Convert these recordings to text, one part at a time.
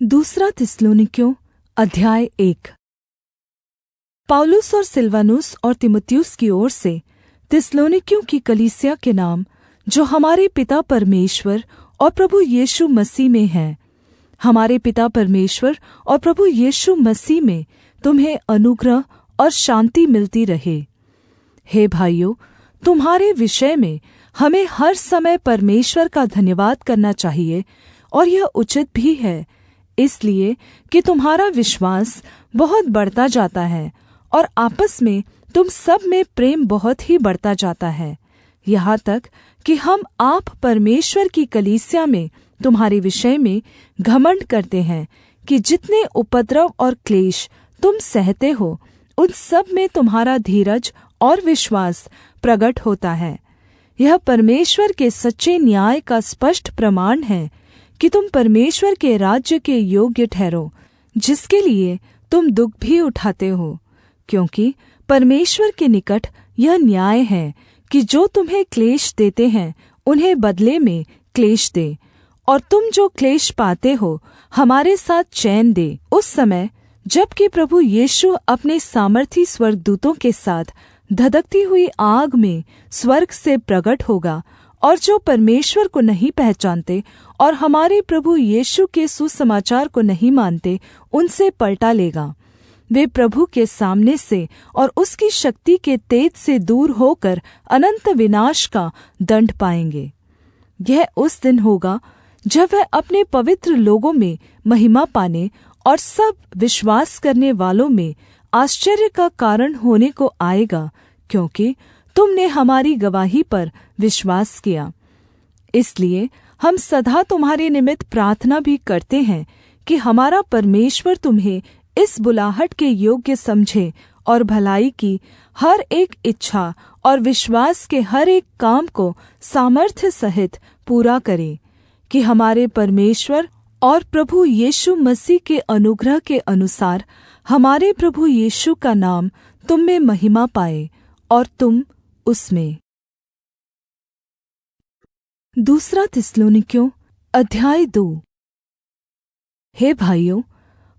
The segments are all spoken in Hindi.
दूसरा थिस्सलुनीकियों अध्याय 1। पौलुस और सिलवानुस और तीमुथियुस की ओर से थिस्सलुनीकियों की कलीसिया के नाम, जो हमारे पिता परमेश्वर और प्रभु यीशु मसीह में है। हमारे पिता परमेश्वर और प्रभु यीशु मसीह में तुम्हें अनुग्रह और शान्ति मिलती रहे। हे भाइयों, तुम्हारे विषय में हमें हर समय परमेश्वर का धन्यवाद करना चाहिए, और यह उचित भी है, इसलिए कि तुम्हारा विश्वास बहुत बढ़ता जाता है और आपस में तुम सब में प्रेम बहुत ही बढ़ता जाता है, यहाँ तक कि हम आप परमेश्वर की कलीसिया में तुम्हारे विषय में घमंड करते हैं कि जितने उपद्रव और क्लेश तुम सहते हो, उन सब में तुम्हारा धीरज और विश्वास प्रगट होता है। यह परमेश्वर के सच्चे न्याय का स्पष्ट प्रमाण है कि तुम परमेश्वर के राज्य के योग्य ठहरो, जिसके लिए तुम दुःख भी उठाते हो, क्योंकि परमेश्वर के निकट यह न्याय है कि जो तुम्हें क्लेश देते हैं उन्हें बदले में क्लेश दे, और तुम जो क्लेश पाते हो हमारे साथ चैन दे। उस समय जबकि प्रभु यीशु अपने सामर्थी स्वर्गदूतों के साथ धधकती हुई आग में स्वर्ग से प्रगट होगा, और जो परमेश्वर को नहीं पहचानते और हमारे प्रभु यीशु के सुसमाचार को नहीं मानते, उनसे पलटा लेगा। वे प्रभु के सामने से और उसकी शक्ति के तेज से दूर होकर अनन्त विनाश का दंड पाएंगे। यह उस दिन होगा जब वह अपने पवित्र लोगों में महिमा पाने और सब विश्वास करने वालों में आश्चर्य का कारण होने को आएगा, क्योंकि तुमने हमारी गवाही पर विश्वास किया। इसलिए हम सदा तुम्हारे निमित्त प्रार्थना भी करते हैं कि हमारा परमेश्वर तुम्हें इस बुलाहट के योग्य समझे और भलाई की हर एक इच्छा और विश्वास के हर एक काम को सामर्थ्य सहित पूरा करे, कि हमारे परमेश्वर और प्रभु यीशु मसीह के अनुग्रह के अनुसार हमारे प्रभु यीशु का नाम तुम में महिमा पाए और तुम उसमें। दूसरा थिस्सलुनीकियों अध्याय 2। हे भाइयों,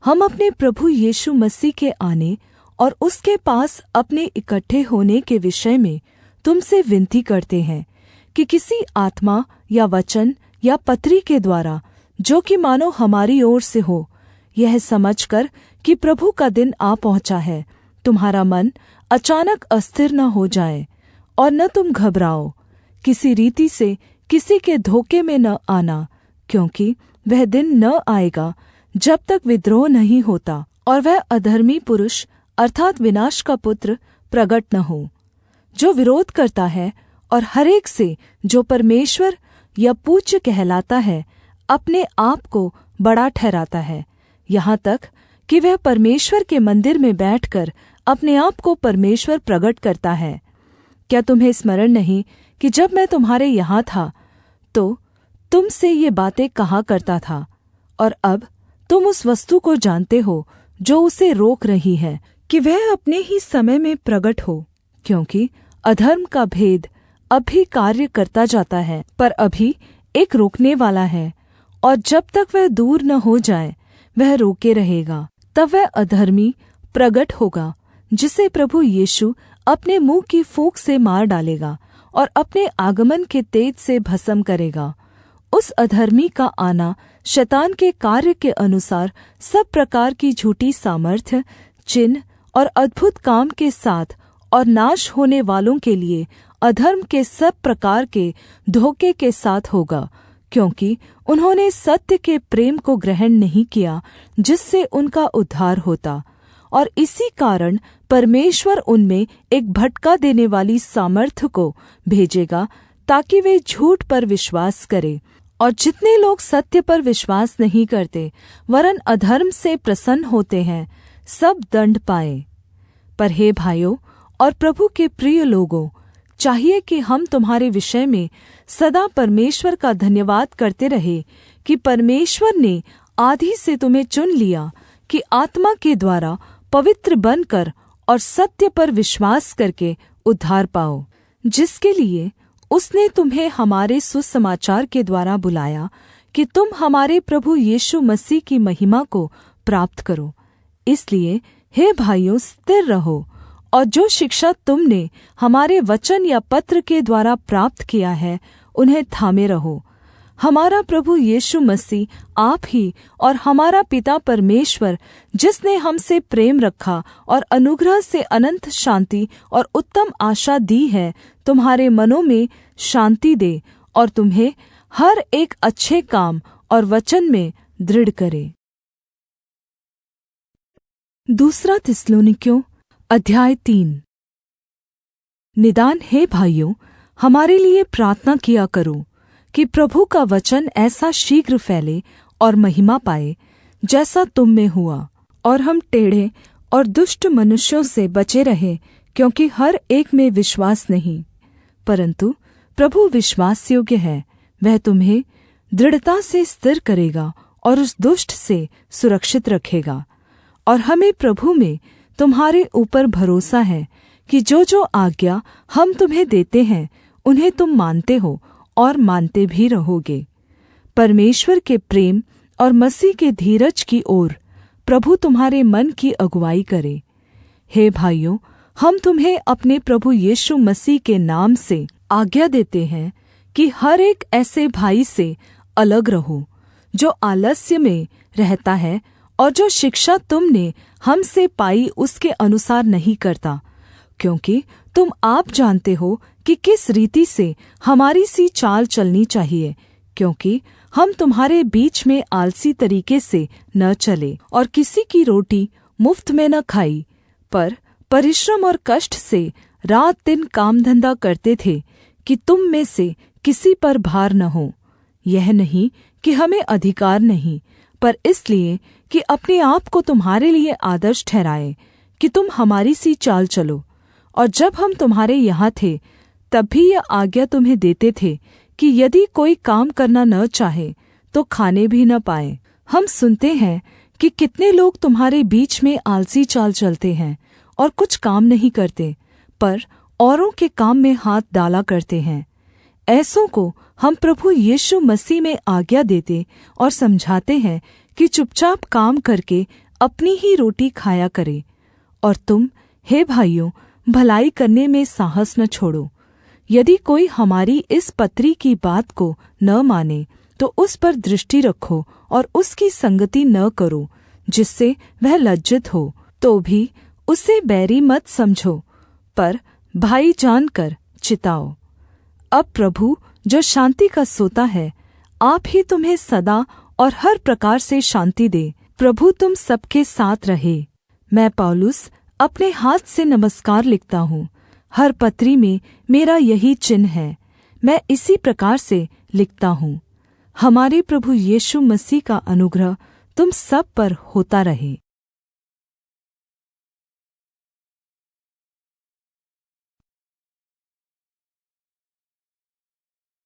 हम अपने प्रभु यीशु मसीह के आने और उसके पास अपने इकट्ठे होने के विषय में तुमसे विनती करते हैं कि किसी आत्मा या वचन या पत्री के द्वारा, जो कि मानो हमारी ओर से हो, यह समझकर कि प्रभु का दिन आ पहुँचा है, तुम्हारा मन अचानक अस्थिर न हो जाए, और न तुम घबराओ। किसी रीति से किसी के धोखे में न आना, क्योंकि वह दिन न आएगा जब तक विद्रोह नहीं होता और वह अधर्मी पुरुष अर्थात विनाश का पुत्र प्रगट न हो, जो विरोध करता है और हरेक से जो परमेश्वर या पूज्य कहलाता है अपने आप को बड़ा ठहराता है, यहाँ तक कि वह परमेश्वर के मंदिर में बैठकर अपने आप को परमेश्वर प्रगट करता है। क्या तुम्हें स्मरण नहीं कि जब मैं तुम्हारे यहाँ था तो तुमसे ये बातें कहा करता था, और अब तुम उस वस्तु को जानते हो जो उसे रोक रही है कि वह अपने ही समय में प्रगट हो, क्योंकि अधर्म का भेद अब भी कार्य करता जाता है, पर अभी एक रोकने वाला है, और जब तक वह दूर न हो जाए वह रोके रहेगा। तब वह अधर्मी प्रगट होगा, जिसे प्रभु यीशु अपने मुँह की फूँक से मार डालेगा और अपने आगमन के तेज से भस्म करेगा। उस अधर्मी का आना शैतान के कार्य के अनुसार सब प्रकार की झूठी सामर्थ्य, चिन्ह और अद्भुत काम के साथ, और नाश होने वालों के लिए अधर्म के सब प्रकार के धोखे के साथ होगा, क्योंकि उन्होंने सत्य के प्रेम को ग्रहण नहीं किया, जिससे उनका उद्धार होता। और इसी कारण परमेश्वर उनमें एक भटका देने वाली सामर्थ्य को भेजेगा, ताकि वे झूठ पर विश्वास करें। और जितने लोग सत्य पर विश्वास नहीं करते वरन अधर्म से प्रसन्न होते हैं, सब दंड पाएं। पर हे भाइयों और प्रभु के प्रिय लोगों, चाहिए कि हम तुम्हारे विषय में सदा परमेश्वर का धन्यवाद करते रहे कि परमेश्वर ने आदि से तुम्हें चुन लिया कि आत्मा के द्वारा पवित्र बनकर और सत्य पर विश्वास करके उद्धार पाओ, जिसके लिए उसने तुम्हें हमारे सुसमाचार के द्वारा बुलाया कि तुम हमारे प्रभु यीशु मसीह की महिमा को प्राप्त करो। इसलिए हे भाइयों, स्थिर रहो और जो शिक्षा तुमने हमारे वचन या पत्र के द्वारा प्राप्त किया है, उन्हें थामे रहो। हमारा प्रभु यीशु मसीह आप ही और हमारा पिता परमेश्वर, जिसने हमसे प्रेम रखा और अनुग्रह से अनंत शान्ति और उत्तम आशा दी है, तुम्हारे मनों में शान्ति दे और तुम्हें हर एक अच्छे काम और वचन में दृढ़ करे। दूसरा थिस्सलुनीकियों अध्याय 3। निदान हे भाइयों, हमारे लिए प्रार्थना किया करो कि प्रभु का वचन ऐसा शीघ्र फैले और महिमा पाए, जैसा तुम में हुआ, और हम टेढ़े और दुष्ट मनुष्यों से बचे रहें, क्योंकि हर एक में विश्वास नहीं, परंतु प्रभु विश्वासयोग्य है। वह तुम्हें दृढ़ता से स्थिर करेगा और उस दुष्ट से सुरक्षित रखेगा। और हमें प्रभु में तुम्हारे ऊपर भरोसा है कि जो आज्ञा हम तुम्हें देते हैं, उन्हें तुम मानते हो और मानते भी रहोगे। परमेश्वर के प्रेम और मसीह के धीरज की ओर प्रभु तुम्हारे मन की अगुवाई करे। हे भाइयों, हम तुम्हें अपने प्रभु यीशु मसीह के नाम से आज्ञा देते हैं कि हर एक ऐसे भाई से अलग रहो, जो आलस्य में रहता है और जो शिक्षा तुमने हमसे पाई उसके अनुसार नहीं करता, क्योंकि तुम आप जानते हो कि किस रीति से हमारी सी चाल चलनी चाहिए, क्योंकि हम तुम्हारे बीच में आलसी तरीके से न चले और किसी की रोटी मुफ्त में न खाई, पर परिश्रम और कष्ट से रात दिन काम धंधा करते थे कि तुम में से किसी पर भार न हो। यह नहीं कि हमें अधिकार नहीं, पर इसलिए कि अपने आप को तुम्हारे लिए आदर्श ठहराए कि तुम हमारी सी चाल चलो। और जब हम तुम्हारे यहाँ थे, तब भी यह आज्ञा तुम्हें देते थे कि यदि कोई काम करना न चाहे तो खाने भी न पाए। हम सुनते हैं कि कितने लोग तुम्हारे बीच में आलसी चाल चलते हैं और कुछ काम नहीं करते, पर औरों के काम में हाथ डाला करते हैं। ऐसों को हम प्रभु यीशु मसीह में आज्ञा देते और समझाते हैं कि चुपचाप काम करके अपनी ही रोटी खाया करे। और तुम, हे भाइयों, भलाई करने में साहस न छोड़ो। यदि कोई हमारी इस पत्री की बात को न माने, तो उस पर दृष्टि रखो और उसकी संगति न करो, जिससे वह लज्जित हो। तो भी उसे बैरी मत समझो, पर भाई जानकर चिताओ। अब प्रभु, जो शान्ति का सोता है, आप ही तुम्हें सदा और हर प्रकार से शान्ति दे। प्रभु तुम सबके साथ रहे। मैं पौलुस अपने हाथ से नमस्कार लिखता हूँ। हर पत्री में मेरा यही चिन्ह है। मैं इसी प्रकार से लिखता हूँ। हमारे प्रभु यीशु मसीह का अनुग्रह तुम सब पर होता रहे।